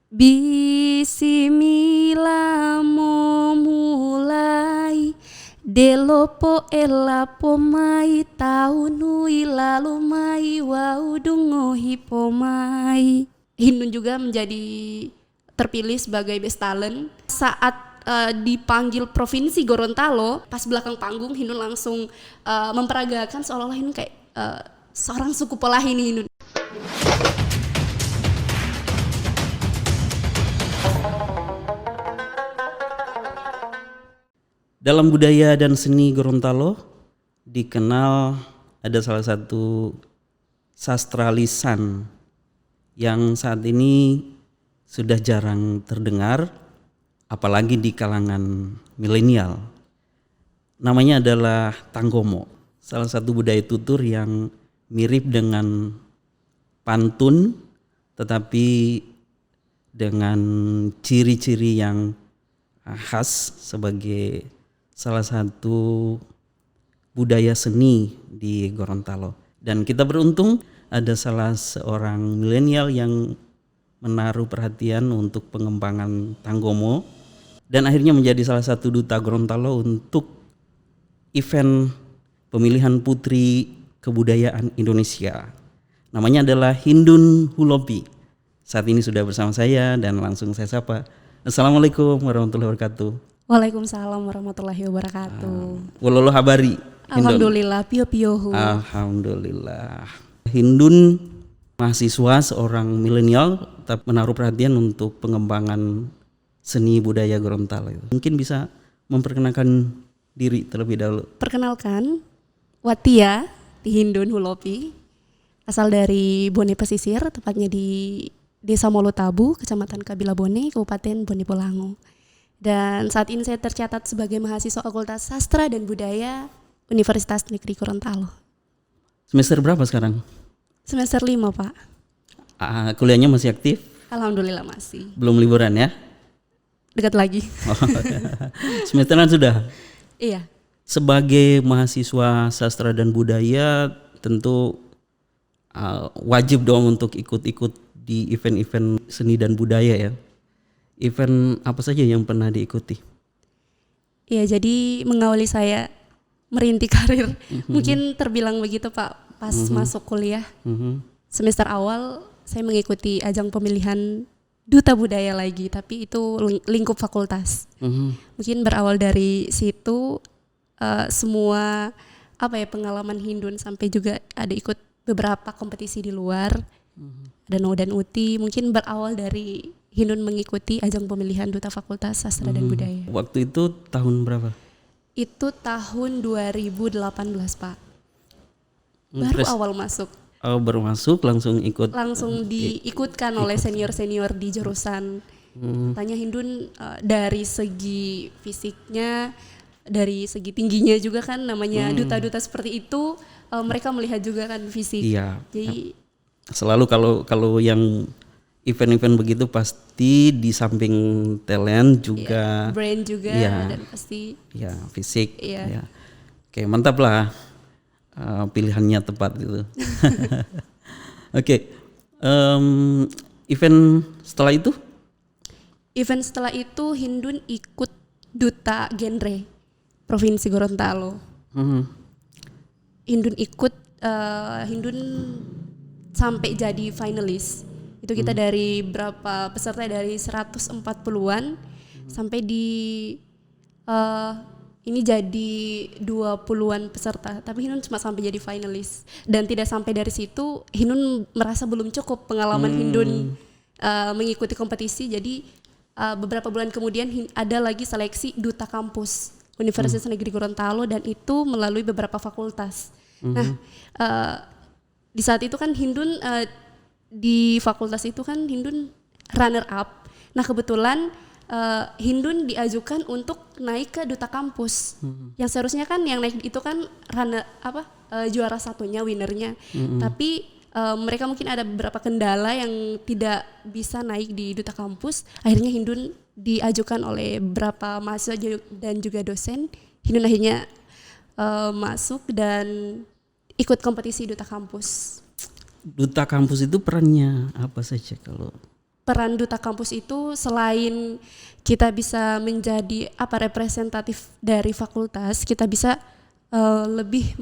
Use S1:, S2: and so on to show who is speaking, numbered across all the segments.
S1: Bismillah memulai Delopo elapo mai taunu ilalu mai waudungo hipomai. Hindun juga menjadi terpilih sebagai Best Talent saat dipanggil Provinsi Gorontalo. Pas belakang panggung Hindun langsung memperagakan seolah-olah Hindun kayak seorang suku Polahi nih Hindun.
S2: Dalam budaya dan seni Gorontalo dikenal ada salah satu sastra lisan yang saat ini sudah jarang terdengar, apalagi di kalangan milenial. Namanya adalah Tanggomo, salah satu budaya tutur yang mirip dengan pantun tetapi dengan ciri-ciri yang khas sebagai salah satu budaya seni di Gorontalo. Dan kita beruntung ada salah seorang milenial yang menaruh perhatian untuk pengembangan Tanggomo dan akhirnya menjadi salah satu duta Gorontalo untuk event pemilihan putri kebudayaan Indonesia. Namanya adalah Hindun Hulopi. Saat ini sudah bersama saya dan langsung saya sapa. Assalamualaikum warahmatullahi wabarakatuh.
S1: Waalaikumsalam warahmatullahi wabarakatuh.
S2: Wololo habari.
S1: Alhamdulillah pio-piohu.
S2: Alhamdulillah. Hindun mahasiswa seorang milenial tetap menaruh perhatian untuk pengembangan seni budaya Gorontalo. Mungkin bisa memperkenalkan diri terlebih dahulu.
S1: Perkenalkan, Watia di Hindun Hulopi, asal dari Bone Pesisir, tepatnya di Desa Molotabu, Kecamatan Kabila Bone, Kabupaten Bone Bolango. Dan saat ini saya tercatat sebagai mahasiswa Fakultas Sastra dan Budaya Universitas Negeri Gorontalo.
S2: Semester berapa sekarang?
S1: Semester 5, Pak.
S2: Kuliahnya masih aktif?
S1: Alhamdulillah masih.
S2: Belum liburan ya?
S1: Dekat lagi.
S2: Semesteran sudah?
S1: Iya.
S2: Sebagai mahasiswa sastra dan budaya tentu wajib dong untuk ikut-ikut di event-event seni dan budaya ya. Event apa saja yang pernah diikuti?
S1: Iya, jadi mengawali saya merintis karir. Mungkin terbilang begitu Pak, pas masuk kuliah. Semester awal saya mengikuti ajang pemilihan duta budaya lagi, tapi itu lingkup fakultas. Mungkin berawal dari situ semua pengalaman Hindun sampai juga ada ikut beberapa kompetisi di luar. Danau dan Uti mungkin berawal dari Hindun mengikuti ajang pemilihan duta fakultas sastra dan budaya.
S2: Waktu itu tahun berapa?
S1: Itu tahun 2018 Pak. Baru awal masuk.
S2: Oh, baru masuk langsung ikut.
S1: Langsung diikutkan oleh senior-senior di jurusan. Tanya Hindun dari segi fisiknya, dari segi tingginya juga kan namanya duta-duta seperti itu mereka melihat juga kan fisik.
S2: Iya.
S1: Jadi
S2: selalu kalau yang event-event begitu pasti di samping talent juga
S1: brand juga dan pasti
S2: fisik ya. Oke, mantap lah pilihannya tepat gitu. Oke, event setelah itu
S1: Hindun ikut duta genre Provinsi Gorontalo. Hindun ikut Hindun sampai jadi finalis. Itu kita dari berapa peserta, dari 140-an sampai di ini jadi 20-an peserta, tapi Hindun cuma sampai jadi finalis. Dan tidak sampai dari situ Hindun merasa belum cukup pengalaman Hindun mengikuti kompetisi. Jadi beberapa bulan kemudian ada lagi seleksi duta kampus Universitas Negeri Gorontalo dan itu melalui beberapa fakultas. Nah di saat itu kan Hindun di fakultas itu kan Hindun runner up. Nah kebetulan Hindun diajukan untuk naik ke duta kampus. Yang seharusnya kan yang naik itu kan juara satunya, winernya. Tapi mereka mungkin ada beberapa kendala yang tidak bisa naik di duta kampus. Akhirnya Hindun diajukan oleh beberapa mahasiswa dan juga dosen. Hindun akhirnya masuk dan ikut kompetisi duta kampus.
S2: Duta kampus itu perannya apa saja kalau
S1: peran duta kampus itu selain kita bisa menjadi representatif dari fakultas, kita bisa lebih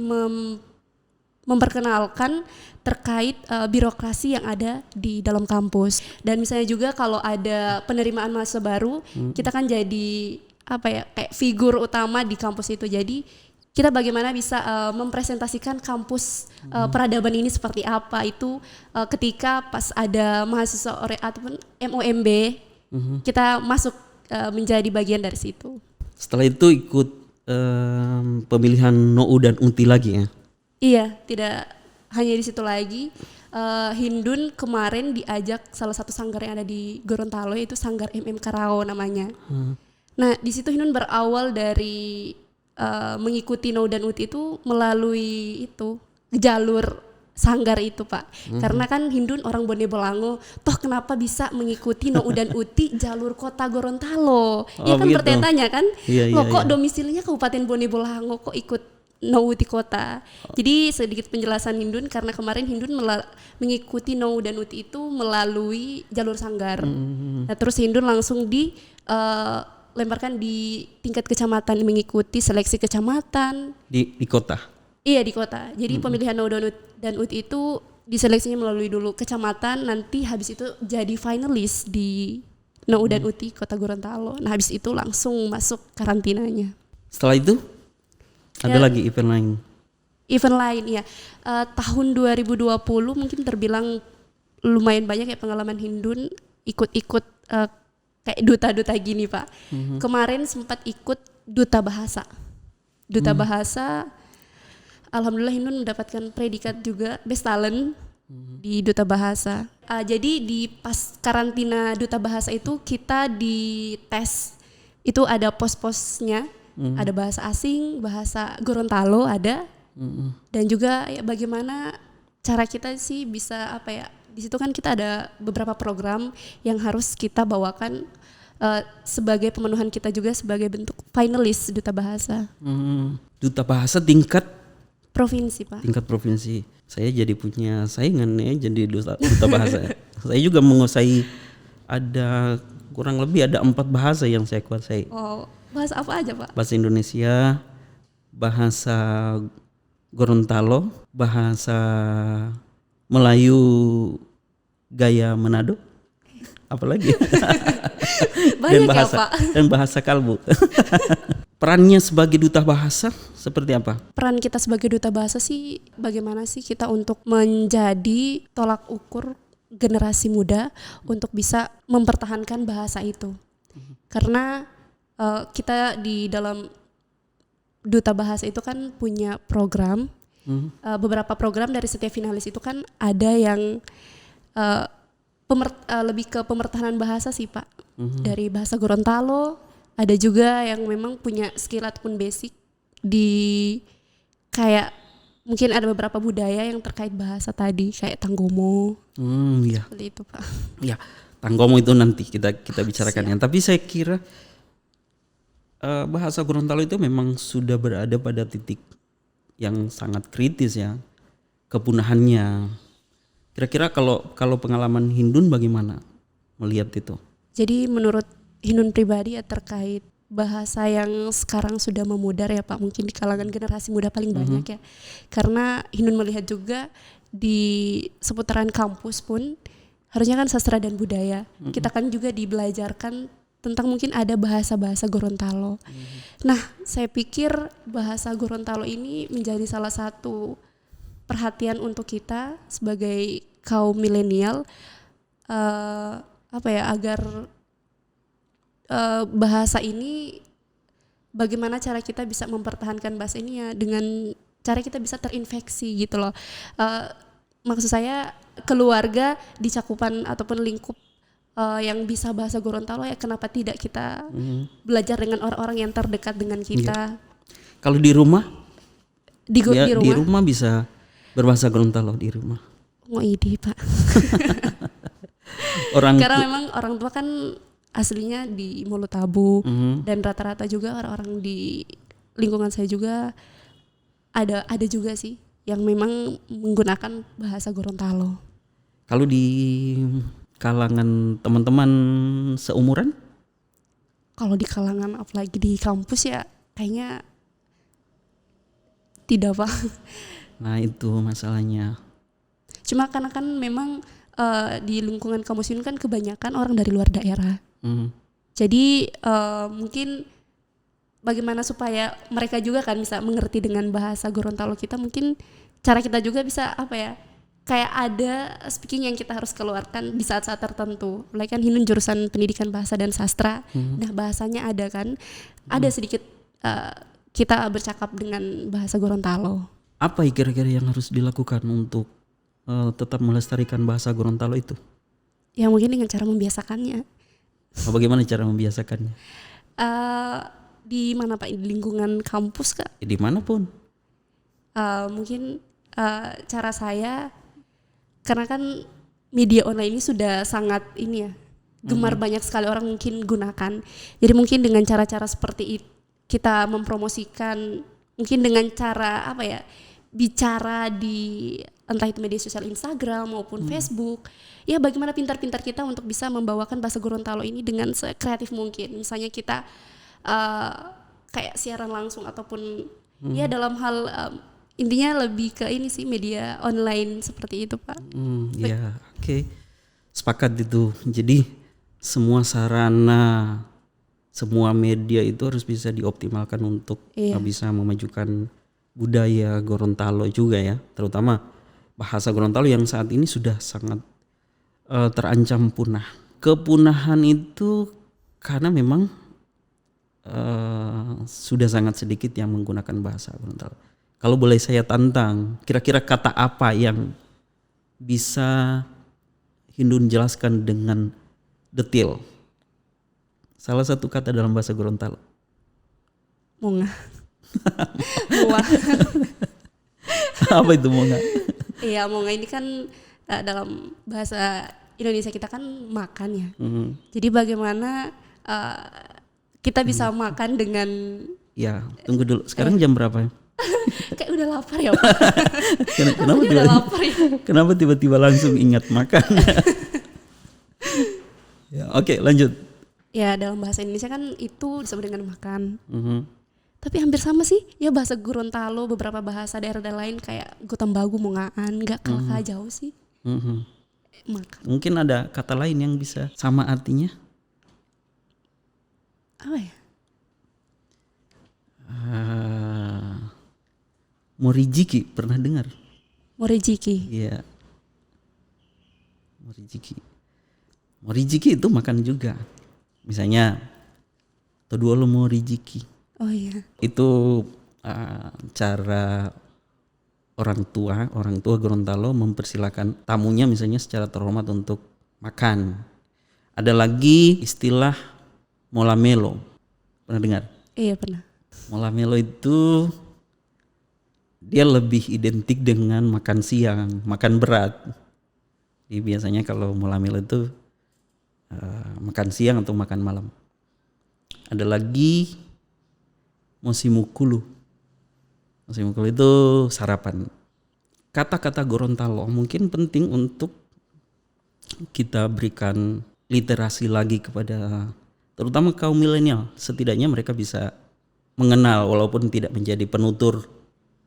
S1: memperkenalkan terkait birokrasi yang ada di dalam kampus. Dan misalnya juga kalau ada penerimaan mahasiswa baru, kita kan jadi kayak figur utama di kampus itu. Jadi kita bagaimana bisa mempresentasikan kampus peradaban ini seperti apa itu ketika pas ada mahasiswa ataupun MOMB, kita masuk menjadi bagian dari situ.
S2: Setelah itu ikut pemilihan NOU dan UNTI lagi ya?
S1: Iya, tidak hanya di situ lagi. Hindun kemarin diajak salah satu sanggar yang ada di Gorontalo, yaitu Sanggar MM Karao namanya. Nah, di situ Hindun berawal dari mengikuti NOU dan UNTI itu melalui itu jalur sanggar itu, Pak. Karena kan Hindun orang Bone Bolango, toh kenapa bisa mengikuti NOU dan UNTI jalur kota Gorontalo? Iya kan bertanya kan, kok domisilinya Kabupaten Bone Bolango kok ikut NOU UNTI kota. Jadi sedikit penjelasan Hindun, karena kemarin Hindun mengikuti NOU dan UNTI itu melalui jalur sanggar. Nah, terus Hindun langsung lemparkan di tingkat kecamatan, mengikuti seleksi kecamatan
S2: di kota.
S1: Iya, di kota. Jadi pemilihan NOU dan UNTI itu diseleksinya melalui dulu kecamatan, nanti habis itu jadi finalis di NOU dan UNTI kota Gorontalo. Nah, habis itu langsung masuk karantinanya.
S2: Setelah itu ada lagi event lain?
S1: Event lain ya, tahun 2020 mungkin terbilang lumayan banyak ya pengalaman Hindun ikut-ikut kayak duta-duta gini, Pak. Kemarin sempat ikut duta bahasa. Duta bahasa, alhamdulillah Hindun mendapatkan predikat juga Best Talent di duta bahasa. Jadi di pas karantina duta bahasa itu kita dites, itu ada pos-posnya, ada bahasa asing, bahasa Gorontalo ada, dan juga ya bagaimana cara kita sih bisa di situ kan kita ada beberapa program yang harus kita bawakan sebagai pemenuhan kita juga sebagai bentuk finalis duta bahasa.
S2: Duta bahasa tingkat
S1: provinsi, Pak.
S2: Tingkat provinsi. Saya jadi punya saingan ya jadi duta bahasa. Saya juga menguasai kurang lebih ada 4 bahasa yang saya kuasai.
S1: Oh, bahasa apa aja, Pak?
S2: Bahasa Indonesia, bahasa Gorontalo, bahasa Melayu gaya Manado, apalagi
S1: Banyak ya, Pak.
S2: Dan bahasa Kalbu. Perannya sebagai duta bahasa seperti apa?
S1: Peran kita sebagai duta bahasa sih bagaimana sih kita untuk menjadi tolak ukur generasi muda untuk bisa mempertahankan bahasa itu. Karena kita di dalam duta bahasa itu kan punya program, beberapa program dari setiap finalis itu kan ada yang lebih ke pemertahanan bahasa sih, Pak. Dari bahasa Gorontalo, ada juga yang memang punya skill ataupun basic di kayak mungkin ada beberapa budaya yang terkait bahasa tadi kayak Tanggomo.
S2: Iya.
S1: Seperti itu, Pak.
S2: Ya, Tanggomo itu nanti kita bicarakan ya. Tapi saya kira bahasa Gorontalo itu memang sudah berada pada titik yang sangat kritis ya kepunahannya. Kira-kira kalau pengalaman Hindun bagaimana melihat itu? Jadi
S1: menurut Hindun pribadi ya terkait bahasa yang sekarang sudah memudar ya, Pak, mungkin di kalangan generasi muda paling banyak ya. Karena Hindun melihat juga di seputaran kampus pun harusnya kan sastra dan budaya. Kita kan juga dibelajarkan tentang mungkin ada bahasa-bahasa Gorontalo. Nah, saya pikir bahasa Gorontalo ini menjadi salah satu perhatian untuk kita sebagai kaum milenial, agar bahasa ini bagaimana cara kita bisa mempertahankan bahasa ini ya dengan cara kita bisa terinfeksi gitu loh. Maksud saya keluarga di cakupan ataupun lingkup yang bisa bahasa Gorontalo ya kenapa tidak kita belajar dengan orang-orang yang terdekat dengan kita.
S2: Kalau di rumah?
S1: Di
S2: rumah bisa berbahasa Gorontalo di rumah.
S1: Oh ini, Pak. Karena memang orang tua kan aslinya di Molotabu dan rata-rata juga orang-orang di lingkungan saya juga ada juga sih yang memang menggunakan bahasa Gorontalo.
S2: Kalau di kalangan teman-teman seumuran?
S1: Kalau di kalangan apalagi di kampus ya kayaknya tidak Pak.
S2: Nah itu masalahnya.
S1: Cuma karena kan memang di lingkungan kampus ini kan kebanyakan orang dari luar daerah. Jadi mungkin bagaimana supaya mereka juga kan bisa mengerti dengan bahasa Gorontalo kita, mungkin cara kita juga bisa apa ya, kayak ada speaking yang kita harus keluarkan di saat-saat tertentu. Mulai kan Hinun jurusan pendidikan bahasa dan sastra, nah bahasanya ada kan, ada sedikit kita bercakap dengan bahasa Gorontalo.
S2: Apa kira-kira yang harus dilakukan untuk tetap melestarikan bahasa Gorontalo itu?
S1: Ya mungkin dengan cara membiasakannya.
S2: Bagaimana cara membiasakannya?
S1: Di mana Pak? Di lingkungan kampus Kak?
S2: Ya, dimanapun.
S1: Mungkin cara saya, karena kan media online ini sudah sangat ini ya, gemar banyak sekali orang mungkin gunakan. Jadi mungkin dengan cara-cara seperti itu kita mempromosikan, mungkin dengan cara apa ya, bicara di entah itu media sosial Instagram maupun Facebook. Ya bagaimana pintar-pintar kita untuk bisa membawakan bahasa Gorontalo ini dengan sekreatif mungkin. Misalnya kita kayak siaran langsung ataupun ya dalam hal intinya lebih ke ini sih, media online seperti itu Pak.
S2: Ya oke. Sepakat itu. Jadi semua sarana, semua media itu harus bisa dioptimalkan untuk bisa memajukan budaya Gorontalo juga ya, terutama bahasa Gorontalo yang saat ini sudah sangat terancam punah. Kepunahan itu karena memang sudah sangat sedikit yang menggunakan bahasa Gorontalo. Kalau boleh saya tantang, kira-kira kata apa yang bisa Hindun jelaskan dengan detail? Salah satu kata dalam bahasa Gorontalo.
S1: Monga. Muah.
S2: Apa itu monga?
S1: Iya, monga ini kan dalam bahasa Indonesia kita kan makan ya. Jadi bagaimana kita bisa makan dengan...
S2: Ya, tunggu dulu. Sekarang jam berapa?
S1: Kayak udah lapar ya Pak.
S2: Kenapa tiba-tiba langsung ingat makan? Ya, oke, lanjut.
S1: Ya dalam bahasa Indonesia kan itu disebut dengan makan. Tapi hampir sama sih. Ya bahasa Gorontalo, beberapa bahasa daerah lain kayak Gotambagu, Mongaan, gak kalah jauh sih. Makan.
S2: Mungkin ada kata lain yang bisa sama artinya?
S1: Apa ya?
S2: Morijiki, pernah dengar?
S1: Morijiki.
S2: Iya. Morijiki. Morijiki itu makan juga. Misalnya Toduolo morijiki.
S1: Oh iya.
S2: Itu cara orang tua Gorontalo mempersilahkan tamunya misalnya secara terhormat untuk makan. Ada lagi istilah molamelo. Pernah dengar?
S1: Iya pernah.
S2: Molamelo itu dia lebih identik dengan makan siang, makan berat. Jadi biasanya kalau molamelo itu makan siang atau makan malam. Ada lagi mosimukulu. Mosimukulu itu sarapan. Kata-kata Gorontalo mungkin penting untuk kita berikan literasi lagi kepada terutama kaum milenial. Setidaknya mereka bisa mengenal walaupun tidak menjadi penutur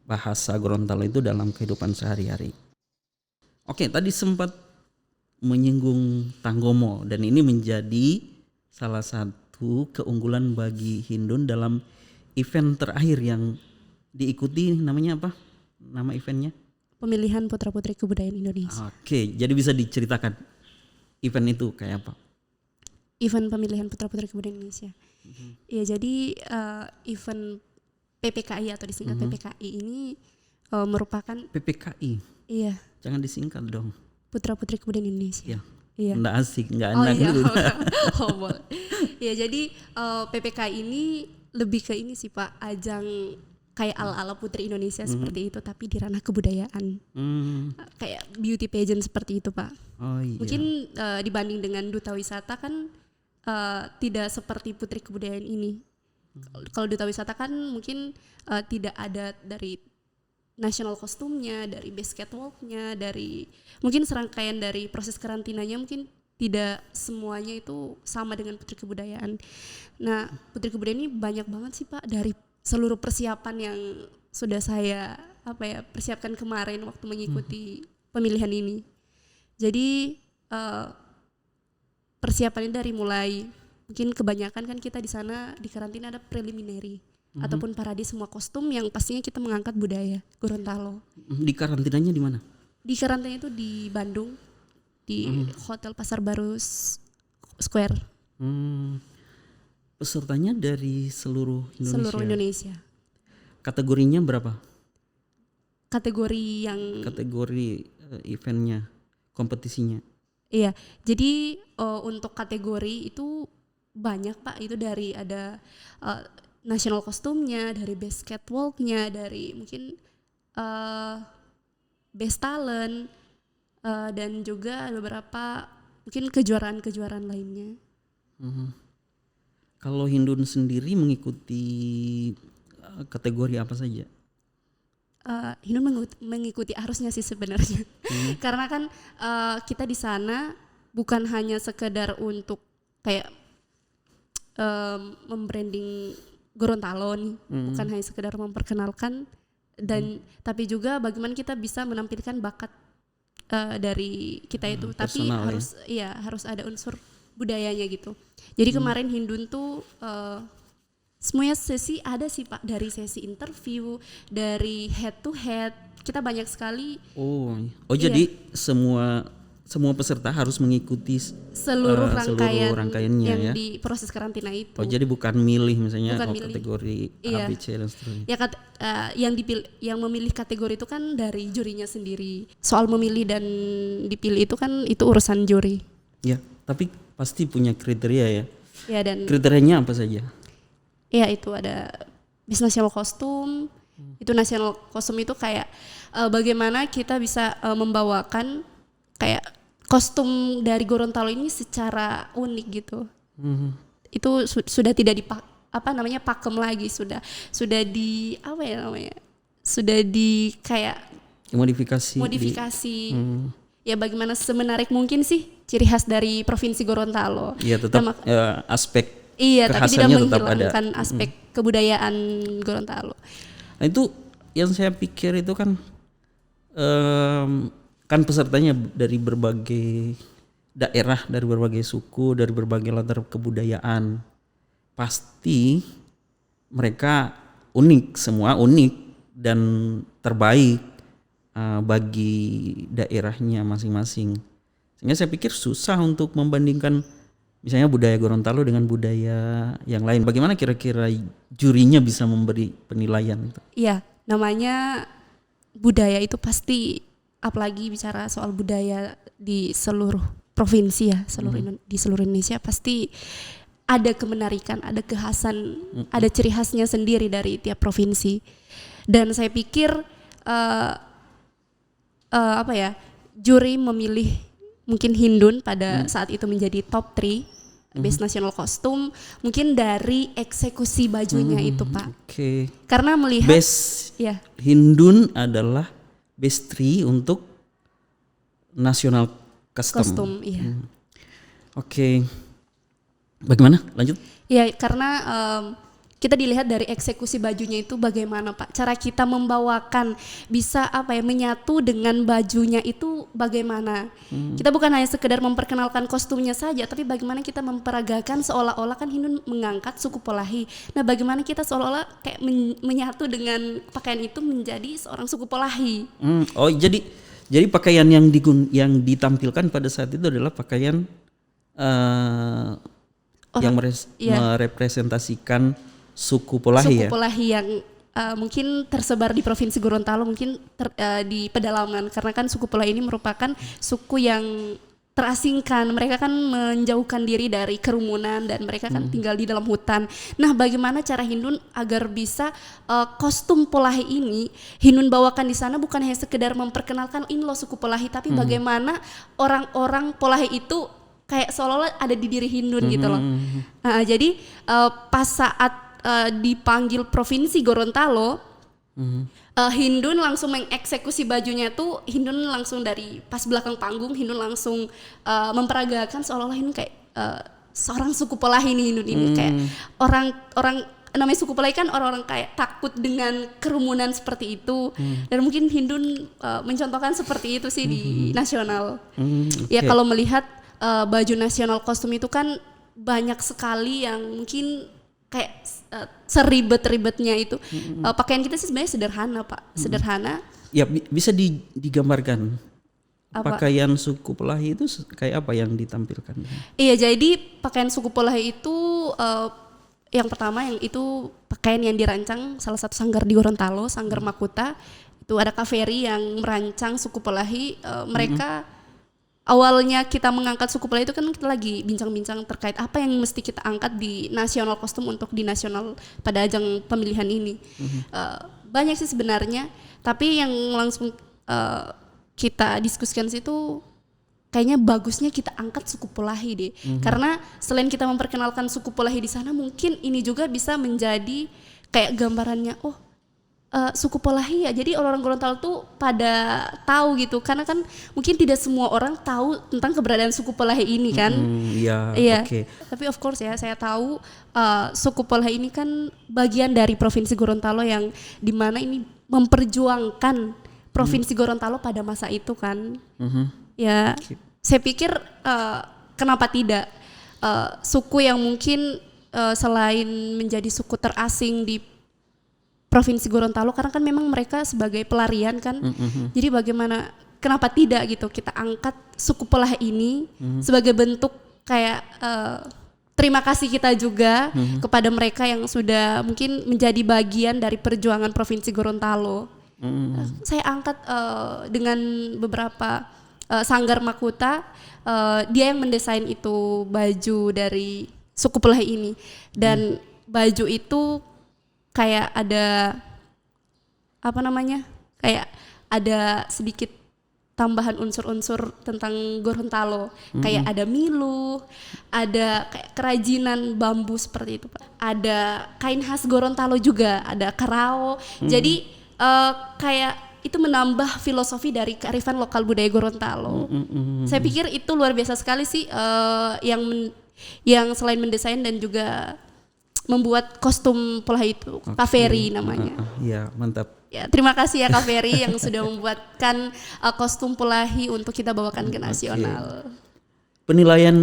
S2: bahasa Gorontalo itu dalam kehidupan sehari-hari. Oke, tadi sempat menyinggung Tanggomo dan ini menjadi salah satu keunggulan bagi Hindun dalam event terakhir yang diikuti. Namanya apa? Nama eventnya?
S1: Pemilihan Putra-Putri Kebudayaan Indonesia.
S2: Oke, jadi bisa diceritakan event itu kayak apa?
S1: Event pemilihan Putra-Putri Kebudayaan Indonesia. Ya jadi event PPKI atau disingkat PPKI ini merupakan
S2: PPKI.
S1: Iya.
S2: Jangan disingkat dong.
S1: Putra-Putri Kebudayaan Indonesia.
S2: Ya.
S1: Iya.
S2: Nggak asik, nggak
S1: Oh
S2: enak
S1: iya.
S2: gitu.
S1: Oh boleh. Ya jadi PPKI ini lebih ke ini sih Pak, ajang kayak ala-ala Putri Indonesia seperti itu tapi di ranah kebudayaan. Kayak beauty pageant seperti itu Pak.
S2: Oh iya.
S1: Mungkin dibanding dengan Duta Wisata kan tidak seperti Putri Kebudayaan ini. Kalau Duta Wisata kan mungkin tidak ada dari national kostumnya, dari base catwalknya, dari mungkin serangkaian dari proses karantinanya mungkin tidak semuanya itu sama dengan putri kebudayaan. Nah, putri kebudayaan ini banyak banget sih Pak, dari seluruh persiapan yang sudah saya persiapkan kemarin waktu mengikuti pemilihan ini. Jadi persiapannya dari mulai mungkin kebanyakan kan kita di sana di karantina ada preliminary ataupun parade semua kostum yang pastinya kita mengangkat budaya Gorontalo.
S2: Di karantinanya di mana?
S1: Di karantina itu di Bandung di Hotel Pasar Baru Square.
S2: Pesertanya dari seluruh Indonesia.
S1: Seluruh Indonesia.
S2: Kategorinya berapa?
S1: Kategori
S2: eventnya, kompetisinya.
S1: Iya, jadi untuk kategori itu banyak Pak, itu dari ada national kostumnya, dari best catwalknya, dari mungkin best talent, dan juga ada beberapa mungkin kejuaraan-kejuaraan lainnya.
S2: Kalau Hindun sendiri mengikuti kategori apa saja?
S1: Hindun mengikuti arusnya sih sebenarnya. Karena kan kita di sana bukan hanya sekedar untuk kayak membranding Gorontalo nih, bukan hanya sekedar memperkenalkan dan tapi juga bagaimana kita bisa menampilkan bakat dari kita itu, tapi harus ada unsur budayanya gitu. Jadi kemarin Hindun tuh semuanya sesi ada sih Pak, dari sesi interview, dari head to head, kita banyak sekali.
S2: Jadi semua peserta harus mengikuti seluruh rangkaiannya
S1: yang
S2: ya?
S1: di proses karantina itu.
S2: Jadi bukan milih misalnya kategori A, B, C dan seterusnya.
S1: Ya yang memilih kategori itu kan dari jurinya sendiri. Soal memilih dan dipilih itu kan itu urusan juri.
S2: Ya, tapi pasti punya kriteria ya.
S1: Ya, dan
S2: kriterianya apa saja?
S1: Ya, itu ada Best National Costume. Itu national costume itu kayak bagaimana kita bisa membawakan kayak kostum dari Gorontalo ini secara unik gitu. Itu sudah tidak pakem lagi, sudah di sudah di kayak modifikasi. Ya, bagaimana semenarik mungkin sih ciri khas dari provinsi Gorontalo.
S2: Iya, tetap aspek
S1: tapi tidak menghilangkan
S2: ada.
S1: aspek kebudayaan Gorontalo.
S2: Nah, itu yang saya pikir itu kan kan pesertanya dari berbagai daerah, dari berbagai suku, dari berbagai latar kebudayaan. Pasti mereka semua unik dan terbaik bagi daerahnya masing-masing. Sehingga saya pikir susah untuk membandingkan misalnya budaya Gorontalo dengan budaya yang lain. Bagaimana kira-kira jurinya bisa memberi penilaian itu?
S1: Iya, namanya budaya itu pasti, apalagi bicara soal budaya di seluruh provinsi ya, di seluruh Indonesia pasti ada kemenarikan, ada kekhasan, ada ciri khasnya sendiri dari tiap provinsi. Dan saya pikir juri memilih mungkin Hindun pada saat itu menjadi top 3 Best National Costume mungkin dari eksekusi bajunya itu Pak. Karena melihat
S2: Hindun adalah best 3 untuk National Costume.
S1: Iya.
S2: Bagaimana? Lanjut?
S1: Ya, karena kita dilihat dari eksekusi bajunya itu bagaimana Pak, cara kita membawakan bisa menyatu dengan bajunya itu bagaimana. Kita bukan hanya sekedar memperkenalkan kostumnya saja, tapi bagaimana kita memperagakan seolah-olah kan Hindun mengangkat suku Polahi. Nah, bagaimana kita seolah-olah kayak menyatu dengan pakaian itu menjadi seorang suku Polahi.
S2: Jadi pakaian yang ditampilkan pada saat itu adalah pakaian yang merepresentasikan suku Polahi
S1: Suku Polahi yang mungkin tersebar di Provinsi Gorontalo, mungkin di pedalaman, karena kan suku Polahi ini merupakan suku yang terasingkan. Mereka kan menjauhkan diri dari kerumunan dan mereka kan tinggal di dalam hutan. Nah, bagaimana cara Hindun agar bisa kostum Polahi ini Hindun bawakan di sana bukan hanya sekedar memperkenalkan ini loh suku Polahi, tapi bagaimana orang-orang Polahi itu kayak seolah-olah ada di diri Hindun gitu loh. Jadi pas saat dipanggil Provinsi Gorontalo, Hindun langsung mengeksekusi bajunya tuh, Hindun langsung dari pas belakang panggung, Hindun langsung memperagakan seolah-olah Hindun kayak seorang suku Polahi nih, Hindun ini kayak orang namanya suku Polahi kan orang-orang kayak takut dengan kerumunan seperti itu, dan mungkin Hindun mencontohkan seperti itu sih di nasional. Ya kalau melihat baju nasional kostum itu kan banyak sekali yang mungkin kayak seribet-ribetnya itu. Pakaian kita sih sebenarnya sederhana Pak, sederhana.
S2: Ya bisa digambarkan
S1: Apa?
S2: pakaian suku Polahi itu kayak apa yang ditampilkan?
S1: Iya, jadi pakaian suku Polahi itu yang pertama yang itu pakaian yang dirancang salah satu sanggar di Gorontalo, Sanggar Makuta. Itu ada Kak Ferry yang merancang suku Polahi. Mereka awalnya kita mengangkat suku Polahi itu kan kita lagi bincang-bincang terkait apa yang mesti kita angkat di nasional kostum untuk di nasional pada ajang pemilihan ini. Banyak sih sebenarnya, tapi yang langsung kita diskusikan situ kayaknya bagusnya kita angkat suku Polahi deh. Karena selain kita memperkenalkan suku Polahi di sana, mungkin ini juga bisa menjadi kayak gambarannya, suku Polahi ya. Jadi orang-orang Gorontalo tuh pada tahu gitu, karena kan mungkin tidak semua orang tahu tentang keberadaan suku Polahi ini kan. Iya.
S2: Oke.
S1: Tapi of course ya, saya tahu suku Polahi ini kan bagian dari Provinsi Gorontalo yang dimana ini memperjuangkan Provinsi Gorontalo pada masa itu kan. Ya, saya pikir kenapa tidak suku yang mungkin selain menjadi suku terasing di Provinsi Gorontalo, karena kan memang mereka sebagai pelarian kan. Jadi bagaimana, kenapa tidak gitu kita angkat suku Polahi ini sebagai bentuk kayak terima kasih kita juga kepada mereka yang sudah mungkin menjadi bagian dari perjuangan Provinsi Gorontalo. Saya angkat dengan beberapa Sanggar Makuta, dia yang mendesain itu baju dari suku Polahi ini, dan baju itu kayak ada apa namanya, kayak ada sedikit tambahan unsur-unsur tentang Gorontalo, kayak ada miluh, ada kayak kerajinan bambu seperti itu Pak. Ada kain khas Gorontalo juga, ada karao. Jadi kayak itu menambah filosofi dari kearifan lokal budaya Gorontalo. Saya pikir itu luar biasa sekali sih, yang selain mendesain dan juga membuat kostum Polahi itu, Kak Ferry namanya.
S2: Iya, mantap.
S1: Ya, terima kasih ya Kak Ferry yang sudah membuatkan kostum Polahi untuk kita bawakan ke nasional.
S2: Penilaian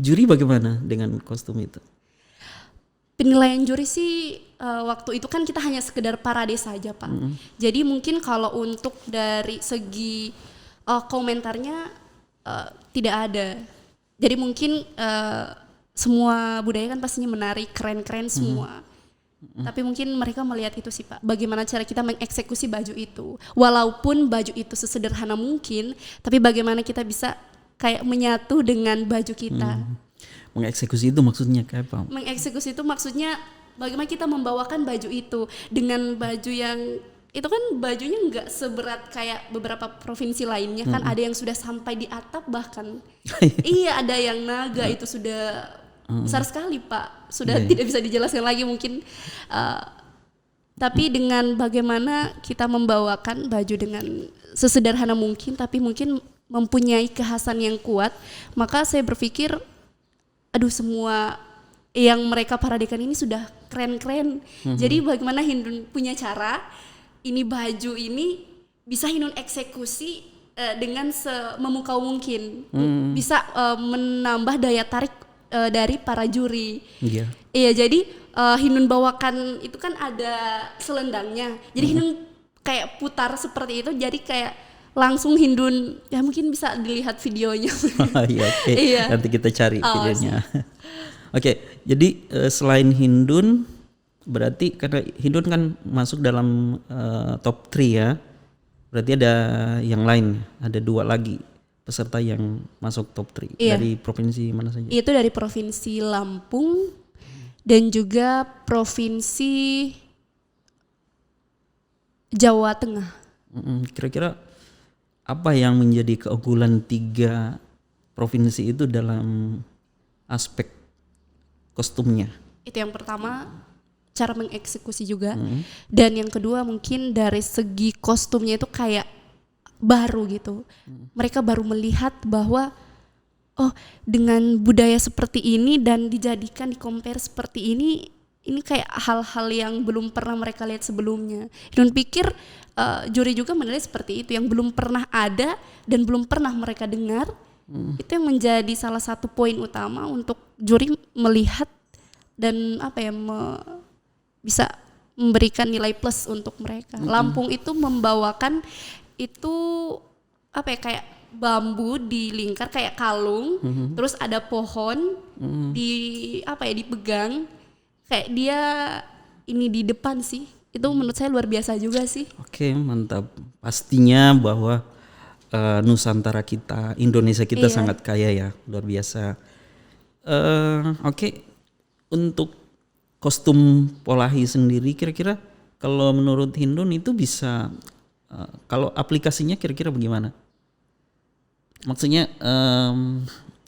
S2: juri bagaimana dengan kostum itu?
S1: Penilaian juri sih waktu itu kan kita hanya sekedar parade saja Pak. Jadi mungkin kalau untuk dari segi komentarnya tidak ada. Jadi mungkin semua budaya kan pastinya menarik, keren-keren semua. Tapi mungkin mereka melihat itu sih Pak, bagaimana cara kita mengeksekusi baju itu. Walaupun baju itu sesederhana mungkin, tapi bagaimana kita bisa kayak menyatu dengan baju kita.
S2: Mengeksekusi itu maksudnya kayak apa?
S1: Mengeksekusi itu maksudnya bagaimana kita membawakan baju itu dengan baju yang itu kan bajunya nggak seberat kayak beberapa provinsi lainnya kan, ada yang sudah sampai di atap bahkan. Iya, ada yang naga itu sudah besar sekali Pak, sudah tidak bisa dijelaskan lagi mungkin. Tapi dengan bagaimana kita membawakan baju dengan sesederhana mungkin, tapi mungkin mempunyai kekhasan yang kuat, maka saya berpikir, aduh semua yang mereka paradekan ini sudah keren-keren. Jadi bagaimana Hindun punya cara, ini baju ini bisa Hindun eksekusi dengan memukau mungkin, bisa menambah daya tarik dari para juri. Iya, jadi Hindun bawakan itu kan ada selendangnya. Jadi Hindun kayak putar seperti itu, jadi kayak langsung Hindun, ya mungkin bisa dilihat videonya.
S2: Iya. Nanti kita cari videonya. Oke, jadi selain Hindun, berarti karena Hindun kan masuk dalam top 3 ya. Berarti ada yang lain, ada 2 lagi peserta yang masuk top 3 dari provinsi mana saja?
S1: Itu dari provinsi Lampung dan juga provinsi Jawa Tengah.
S2: Kira-kira apa yang menjadi keunggulan 3 provinsi itu dalam aspek kostumnya?
S1: Itu yang pertama, cara mengeksekusi juga. Dan yang kedua mungkin dari segi kostumnya itu kayak baru gitu. Mereka baru melihat bahwa oh, dengan budaya seperti ini dan dijadikan di-compare seperti ini kayak hal-hal yang belum pernah mereka lihat sebelumnya. Dan pikir juri juga menilai seperti itu, yang belum pernah ada dan belum pernah mereka dengar. Itu yang menjadi salah satu poin utama untuk juri melihat dan bisa memberikan nilai plus untuk mereka. Lampung itu membawakan itu kayak bambu dilingkar kayak kalung, terus ada pohon dipegang kayak dia ini di depan sih. Itu menurut saya luar biasa juga sih.
S2: Oke, mantap. Pastinya bahwa Nusantara kita, Indonesia kita sangat kaya ya, luar biasa. Oke, untuk kostum Polahi sendiri kira-kira kalau menurut Hindun itu bisa kalau aplikasinya kira-kira bagaimana? Maksudnya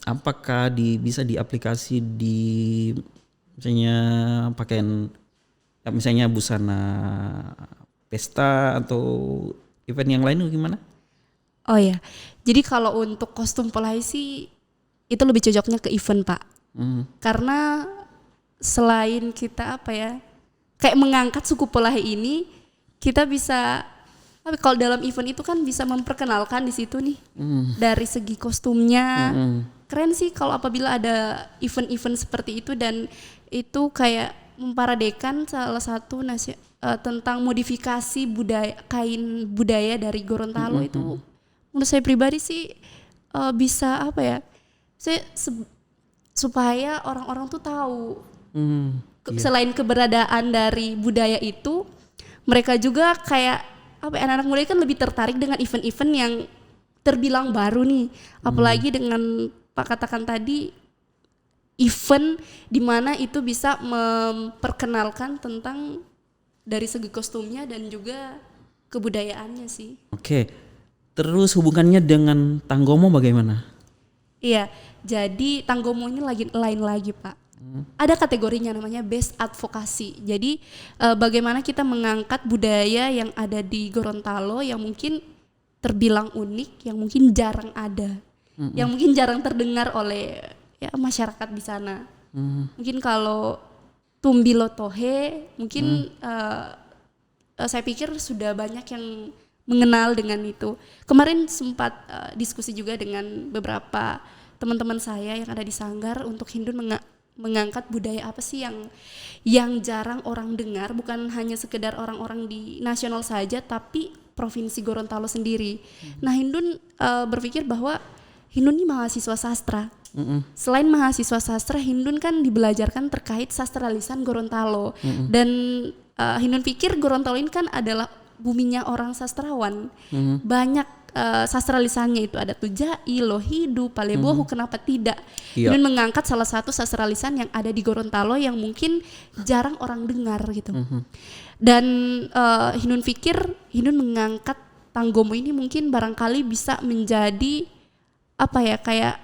S2: apakah bisa diaplikasi di misalnya pakaian misalnya busana pesta atau event yang lain gimana?
S1: Oh ya, jadi kalau untuk kostum Polahi sih itu lebih cocoknya ke event Pak. Karena selain kita kayak mengangkat suku Polahi ini, kita bisa kalau dalam event itu kan bisa memperkenalkan di situ nih. Dari segi kostumnya keren sih kalau apabila ada event-event seperti itu, dan itu kayak memparadekan salah satu tentang modifikasi kain budaya dari Gorontalo. Itu menurut saya pribadi sih bisa supaya orang-orang tuh tahu selain keberadaan dari budaya itu, mereka juga kayak anak-anak muda kan lebih tertarik dengan event-event yang terbilang baru nih, apalagi dengan Pak katakan tadi event di mana itu bisa memperkenalkan tentang dari segi kostumnya dan juga kebudayaannya sih.
S2: Oke, terus hubungannya dengan Tanggomo bagaimana?
S1: Iya, jadi Tanggomo ini lain lagi Pak. Ada kategorinya namanya best advokasi. Jadi bagaimana kita mengangkat budaya yang ada di Gorontalo yang mungkin terbilang unik, yang mungkin jarang ada, yang mungkin jarang terdengar oleh masyarakat di sana. Mungkin kalau Tumbilo Tohe mungkin saya pikir sudah banyak yang mengenal dengan itu. Kemarin sempat diskusi juga dengan beberapa teman-teman saya yang ada di Sanggar untuk Hindun mengangkat budaya apa sih yang jarang orang dengar, bukan hanya sekedar orang-orang di nasional saja tapi provinsi Gorontalo sendiri. Nah, Hindun berpikir bahwa Hindun ini mahasiswa sastra. Selain mahasiswa sastra, Hindun kan dibelajarkan terkait sastra lisan Gorontalo. Dan Hindun pikir Gorontalo ini kan adalah buminya orang sastrawan. Banyak sastra lisannya itu ada Tujai, Lohidu, Palebohu, kenapa tidak? Hindun mengangkat salah satu sastra lisan yang ada di Gorontalo yang mungkin jarang orang dengar gitu. Dan Hindun pikir Hindun mengangkat Tanggomo ini mungkin barangkali bisa menjadi kayak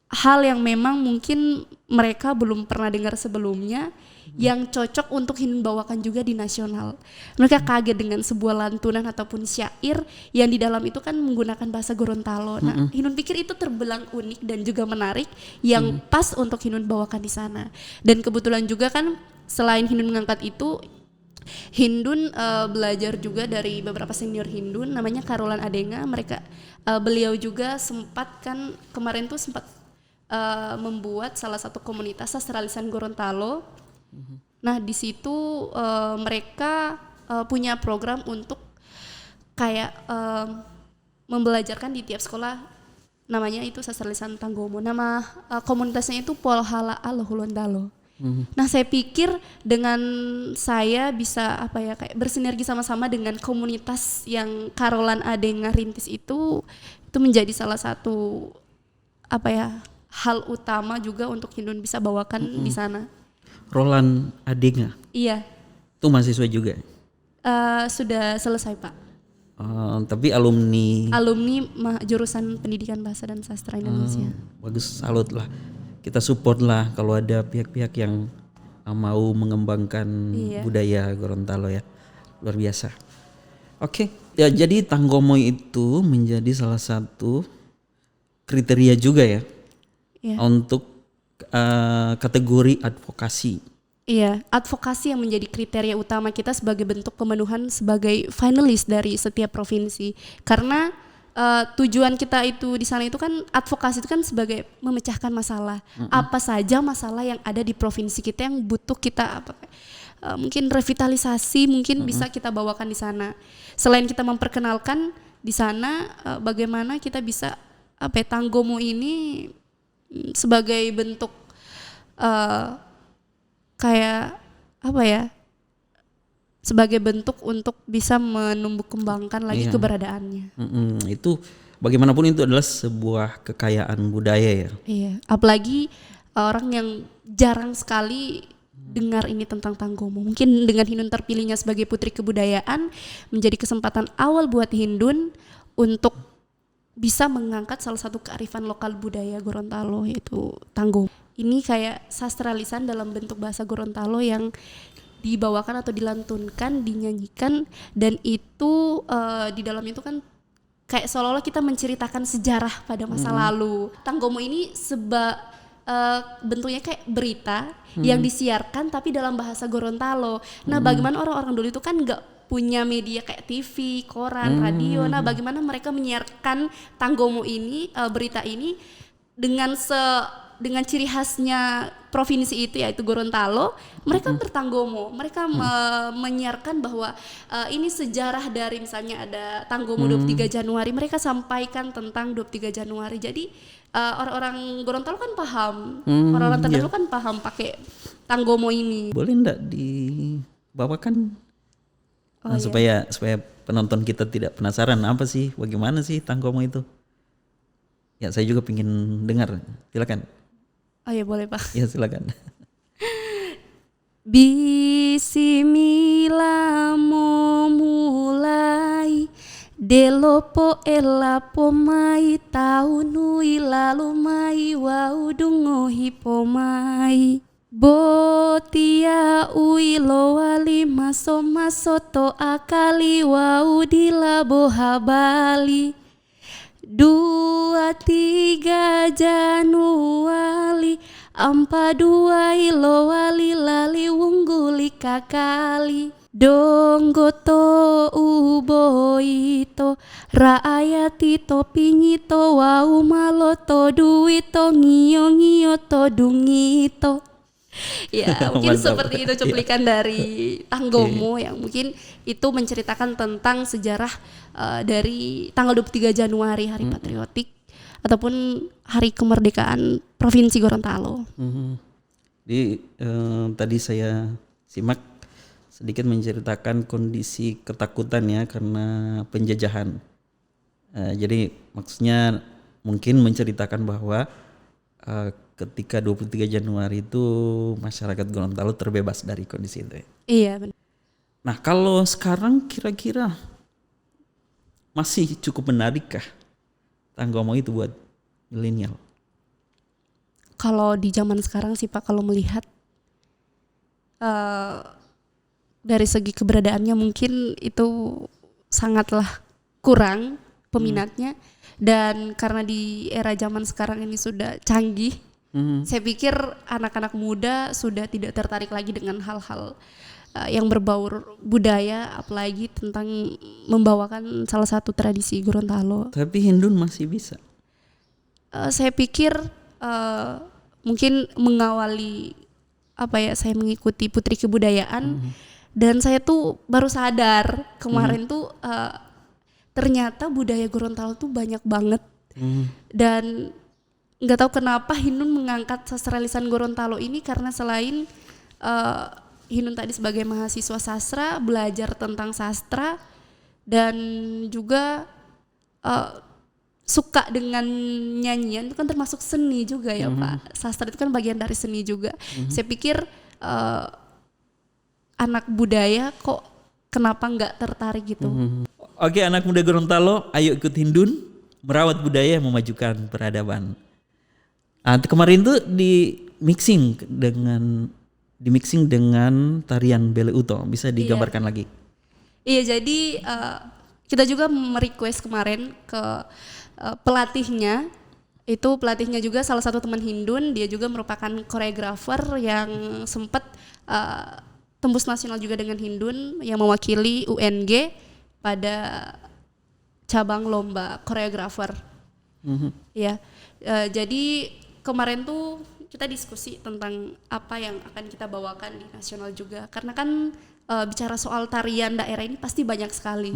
S1: hal yang memang mungkin mereka belum pernah dengar sebelumnya, yang cocok untuk Hindun bawakan juga di nasional. Mereka kaget dengan sebuah lantunan ataupun syair yang di dalam itu kan menggunakan bahasa Gorontalo. Nah, Hindun pikir itu terbilang unik dan juga menarik, yang pas untuk Hindun bawakan di sana. Dan kebetulan juga kan selain Hindun mengangkat itu, Hindun belajar juga dari beberapa senior Hindun namanya Karolan Adenga. Beliau juga kemarin tuh sempat membuat salah satu komunitas sastra lisan Gorontalo. Nah, di situ mereka punya program untuk kayak membelajarkan di tiap sekolah, namanya itu sastra lisan Tanggomo. Nama komunitasnya itu Polhala Alohulondalo. Nah, saya pikir dengan saya bisa kayak bersinergi sama-sama dengan komunitas yang Karolan Adenga rintis itu menjadi salah satu hal utama juga untuk Hindun bisa bawakan di sana.
S2: Roland Adenga.
S1: Iya.
S2: Itu mahasiswa juga?
S1: Sudah selesai Pak.
S2: Tapi alumni
S1: jurusan Pendidikan Bahasa dan Sastra Indonesia.
S2: Bagus, salut lah. Kita support lah kalau ada pihak-pihak yang mau mengembangkan budaya Gorontalo ya. Luar biasa. Oke, ya jadi Tanggomo itu menjadi salah satu kriteria juga ya untuk kategori advokasi.
S1: Iya, advokasi yang menjadi kriteria utama kita sebagai bentuk pemenuhan sebagai finalis dari setiap provinsi. Karena tujuan kita itu di sana itu kan advokasi itu kan sebagai memecahkan masalah. Apa saja masalah yang ada di provinsi kita yang butuh kita mungkin revitalisasi mungkin bisa kita bawakan di sana. Selain kita memperkenalkan di sana bagaimana kita bisa Tanggomo ini sebagai bentuk sebagai bentuk untuk bisa menumbuh kembangkan lagi keberadaannya.
S2: Itu bagaimanapun itu adalah sebuah kekayaan budaya ya.
S1: Iya, apalagi orang yang jarang sekali dengar ini tentang Tanggomo. Mungkin dengan Hindun terpilihnya sebagai Putri Kebudayaan menjadi kesempatan awal buat Hindun untuk bisa mengangkat salah satu kearifan lokal budaya Gorontalo yaitu Tanggomo. Ini kayak sastra lisan dalam bentuk bahasa Gorontalo yang dibawakan atau dilantunkan, dinyanyikan, dan itu di dalam itu kan kayak seolah-olah kita menceritakan sejarah pada masa lalu. Tanggomo ini bentuknya kayak berita yang disiarkan tapi dalam bahasa Gorontalo. Nah, bagaimana orang-orang dulu itu kan nggak punya media kayak TV, koran, radio. Nah, bagaimana mereka menyiarkan Tanggomo ini, berita ini dengan ciri khasnya provinsi itu yaitu Gorontalo, mereka bertanggomo, mereka menyiarkan bahwa ini sejarah dari misalnya ada Tanggomo 23 Januari, mereka sampaikan tentang 23 Januari. Jadi orang-orang Gorontalo kan paham, orang-orang terdahulu kan paham pakai Tanggomo ini.
S2: Boleh enggak dibawakan supaya penonton kita tidak penasaran apa sih, bagaimana sih Tanggomo itu? Ya, saya juga pengen dengar. Silakan.
S1: Oh ya, boleh Pak.
S2: Ya, silakan.
S1: Bismillah mulai delopo elapo mai taunu ilalu mai waudungo hipo mai botia uilo wali maso to akali waudila bohabali 23 Januari 42 ilo wali lali wungguli kakali donggoto uboito raayatito pingito wau maloto duito ngiyo ngiyo to dungito. Ya, mungkin seperti itu cuplikan dari Tanggomo yang mungkin itu menceritakan tentang sejarah dari tanggal 23 Januari Hari Patriotik ataupun Hari Kemerdekaan Provinsi Gorontalo.
S2: Jadi tadi saya simak sedikit menceritakan kondisi ketakutan ya karena penjajahan. Jadi maksudnya mungkin menceritakan bahwa ketika 23 Januari itu masyarakat Gorontalo terbebas dari kondisi itu.
S1: Iya benar.
S2: Nah, kalau sekarang kira-kira masih cukup menarikkah Tanggomo itu buat milenial?
S1: Kalau di zaman sekarang sih Pak, kalau melihat dari segi keberadaannya mungkin itu sangatlah kurang peminatnya. Dan karena di era zaman sekarang ini sudah canggih, saya pikir anak-anak muda sudah tidak tertarik lagi dengan hal-hal yang berbau budaya, apalagi tentang membawakan salah satu tradisi Gorontalo.
S2: Tapi Hindun masih bisa.
S1: Saya pikir mungkin mengawali saya mengikuti Putri Kebudayaan dan saya tuh baru sadar kemarin tuh ternyata budaya Gorontalo tuh banyak banget. Dan nggak tahu kenapa Hindun mengangkat sastra lisan Gorontalo ini karena selain Hindun tadi sebagai mahasiswa sastra belajar tentang sastra dan juga suka dengan nyanyian, itu kan termasuk seni juga ya Pak. Sastra itu kan bagian dari seni juga. Saya pikir anak budaya kok kenapa nggak tertarik gitu.
S2: Oke, anak muda Gorontalo, ayo ikut Hindun merawat budaya, memajukan peradaban. Kemarin tuh di mixing dengan dimixing dengan tarian Bele Uto. Bisa digambarkan lagi?
S1: Iya, jadi kita juga merequest kemarin ke pelatihnya. Itu pelatihnya juga salah satu teman Hindun, dia juga merupakan koreografer yang sempat tembus nasional juga dengan Hindun, yang mewakili UNG pada cabang lomba koreografer. Ya, jadi kemarin tuh kita diskusi tentang apa yang akan kita bawakan di nasional juga, karena kan bicara soal tarian daerah ini pasti banyak sekali.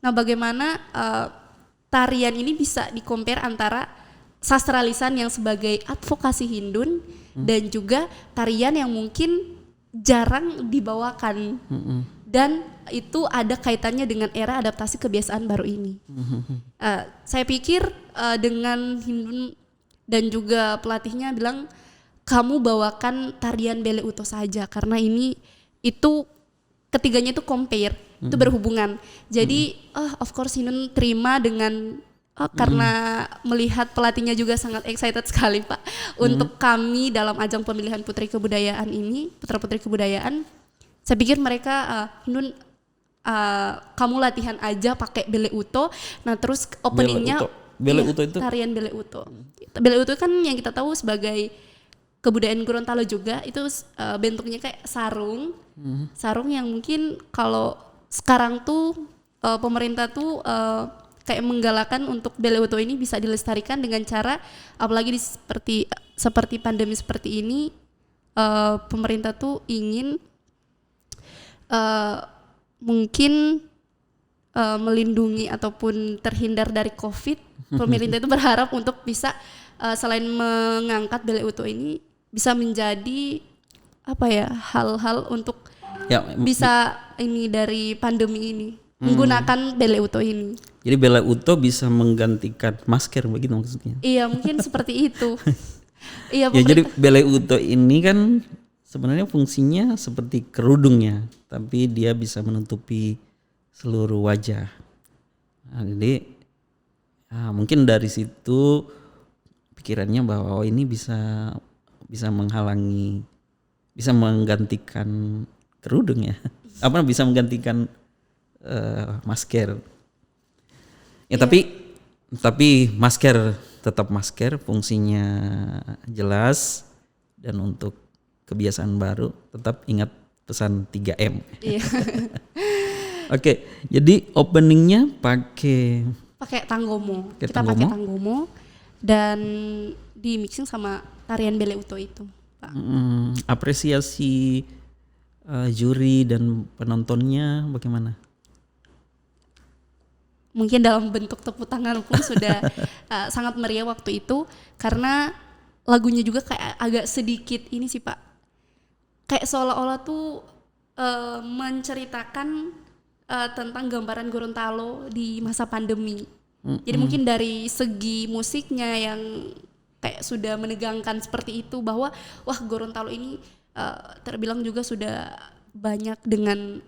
S1: Nah, bagaimana tarian ini bisa di-compare antara sastra lisan yang sebagai advokasi Hindun dan juga tarian yang mungkin jarang dibawakan, dan itu ada kaitannya dengan era adaptasi kebiasaan baru ini. Saya pikir dengan Hindun dan juga pelatihnya bilang, kamu bawakan tarian Bele Uto saja, karena ini itu ketiganya itu compare, itu berhubungan. Jadi of course Hindun terima dengan karena melihat pelatihnya juga sangat excited sekali Pak untuk kami dalam ajang pemilihan putri kebudayaan ini, putra putri kebudayaan. Saya pikir mereka Hindun kamu latihan aja pakai Bele Uto. Nah, terus openingnya
S2: Bele Uto itu
S1: tarian Bele Uto. Bele Uto kan yang kita tahu sebagai kebudayaan Gorontalo juga, itu bentuknya kayak sarung. Sarung yang mungkin kalau sekarang tuh pemerintah tuh kayak menggalakkan untuk Bele Uto ini bisa dilestarikan dengan cara, apalagi seperti pandemi seperti ini, pemerintah tuh ingin mungkin melindungi ataupun terhindar dari COVID. Pemerintah itu berharap untuk bisa selain mengangkat Bele Uto ini bisa menjadi hal-hal untuk bisa ini dari pandemi ini, menggunakan Bele Uto ini.
S2: Jadi Bele Uto bisa menggantikan masker begitu maksudnya?
S1: Iya, mungkin seperti itu. Iya.
S2: Ya, jadi Bele Uto ini kan sebenarnya fungsinya seperti kerudungnya, tapi dia bisa menutupi seluruh wajah. Nah, jadi mungkin dari situ pikirannya bahwa ini bisa menghalangi, bisa menggantikan kerudung ya, bisa menggantikan masker. Ya, tapi masker tetap masker, fungsinya jelas, dan untuk kebiasaan baru tetap ingat pesan 3M.
S1: Iya.
S2: Oke, jadi openingnya pakai
S1: tanggomo. Kita pakai tanggomo dan di mixing sama tarian Bele Uto itu, Pak.
S2: Apresiasi juri dan penontonnya bagaimana?
S1: Mungkin dalam bentuk tepuk tangan pun sudah sangat meriah waktu itu, karena lagunya juga kayak agak sedikit ini sih Pak, kayak seolah-olah tuh menceritakan tentang gambaran Gorontalo di masa pandemi. Jadi mungkin dari segi musiknya yang kayak sudah menegangkan seperti itu, bahwa wah Gorontalo ini terbilang juga sudah banyak dengan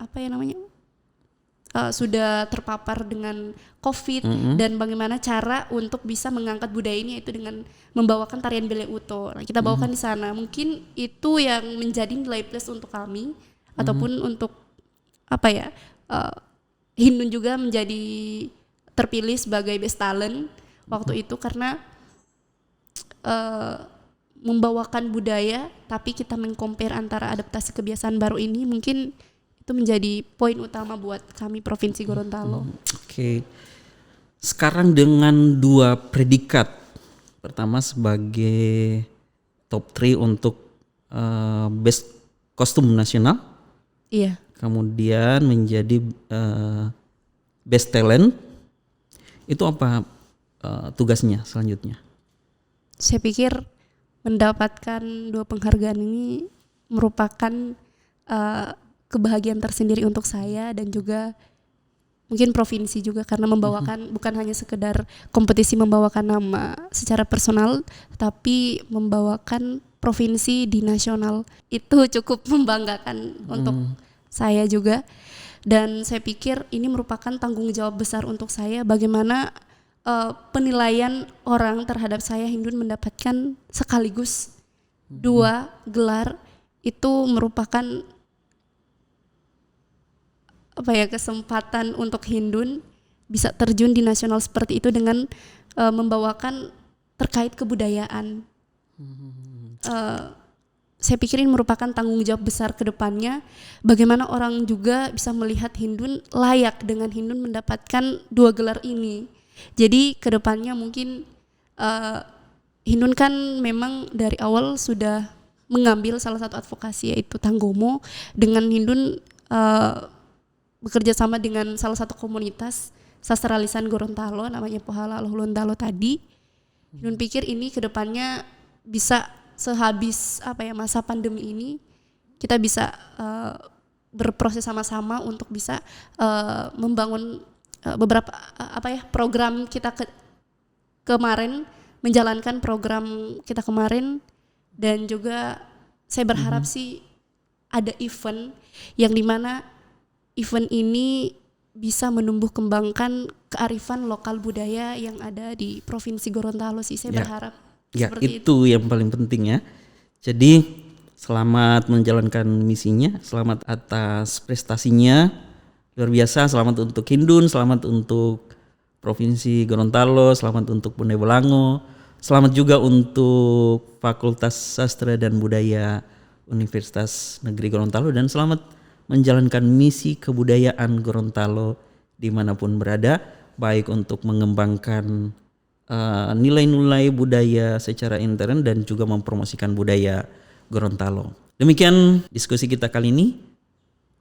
S1: sudah terpapar dengan COVID, dan bagaimana cara untuk bisa mengangkat budaya ini, yaitu dengan membawakan tarian Bele Uto. Nah, kita bawakan di sana. Mungkin itu yang menjadi nilai plus untuk kami, ataupun untuk Hindun juga menjadi terpilih sebagai best talent waktu itu, karena membawakan budaya tapi kita meng-compare antara adaptasi kebiasaan baru ini, mungkin itu menjadi poin utama buat kami Provinsi Gorontalo.
S2: Oke. Sekarang dengan 2 predikat. Pertama sebagai top 3 untuk best kostum nasional.
S1: Iya.
S2: Kemudian menjadi best talent. Itu apa tugasnya selanjutnya?
S1: Saya pikir mendapatkan 2 penghargaan ini merupakan kebahagiaan tersendiri untuk saya dan juga mungkin provinsi juga, karena membawakan bukan hanya sekedar kompetisi membawakan nama secara personal, tapi membawakan provinsi di nasional. Itu cukup membanggakan untuk saya juga, dan saya pikir ini merupakan tanggung jawab besar untuk saya, bagaimana penilaian orang terhadap saya Hindun mendapatkan sekaligus 2 gelar itu merupakan kesempatan untuk Hindun bisa terjun di nasional seperti itu dengan membawakan terkait kebudayaan. Saya pikir ini merupakan tanggung jawab besar ke depannya, bagaimana orang juga bisa melihat Hindun layak dengan Hindun mendapatkan 2 gelar ini. Jadi ke depannya mungkin Hindun kan memang dari awal sudah mengambil salah satu advokasi yaitu Tanggomo, dengan Hindun bekerja sama dengan salah satu komunitas sastra lisan Gorontalo namanya Pohala Loholontalo tadi. Hindun pikir ini ke depannya bisa sehabis masa pandemi ini kita bisa berproses sama-sama untuk bisa membangun beberapa program kita kemarin, menjalankan program kita kemarin, dan juga saya berharap sih ada event yang dimana event ini bisa menumbuh kembangkan kearifan lokal budaya yang ada di Provinsi Gorontalo sih, saya berharap.
S2: Ya, itu yang paling penting ya. Jadi selamat menjalankan misinya, selamat atas prestasinya, luar biasa. Selamat untuk Hindun, selamat untuk Provinsi Gorontalo, selamat untuk Bone Bolango, selamat juga untuk Fakultas Sastra dan Budaya Universitas Negeri Gorontalo, dan selamat menjalankan misi kebudayaan Gorontalo dimanapun berada, baik untuk mengembangkan nilai-nilai budaya secara intern dan juga mempromosikan budaya Gorontalo. Demikian diskusi kita kali ini.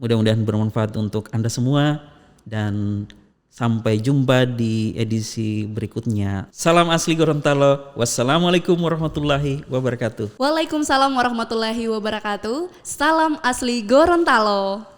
S2: Mudah-mudahan bermanfaat untuk Anda semua dan sampai jumpa di edisi berikutnya. Salam asli Gorontalo. Wassalamualaikum warahmatullahi wabarakatuh.
S1: Waalaikumsalam warahmatullahi wabarakatuh. Salam asli Gorontalo.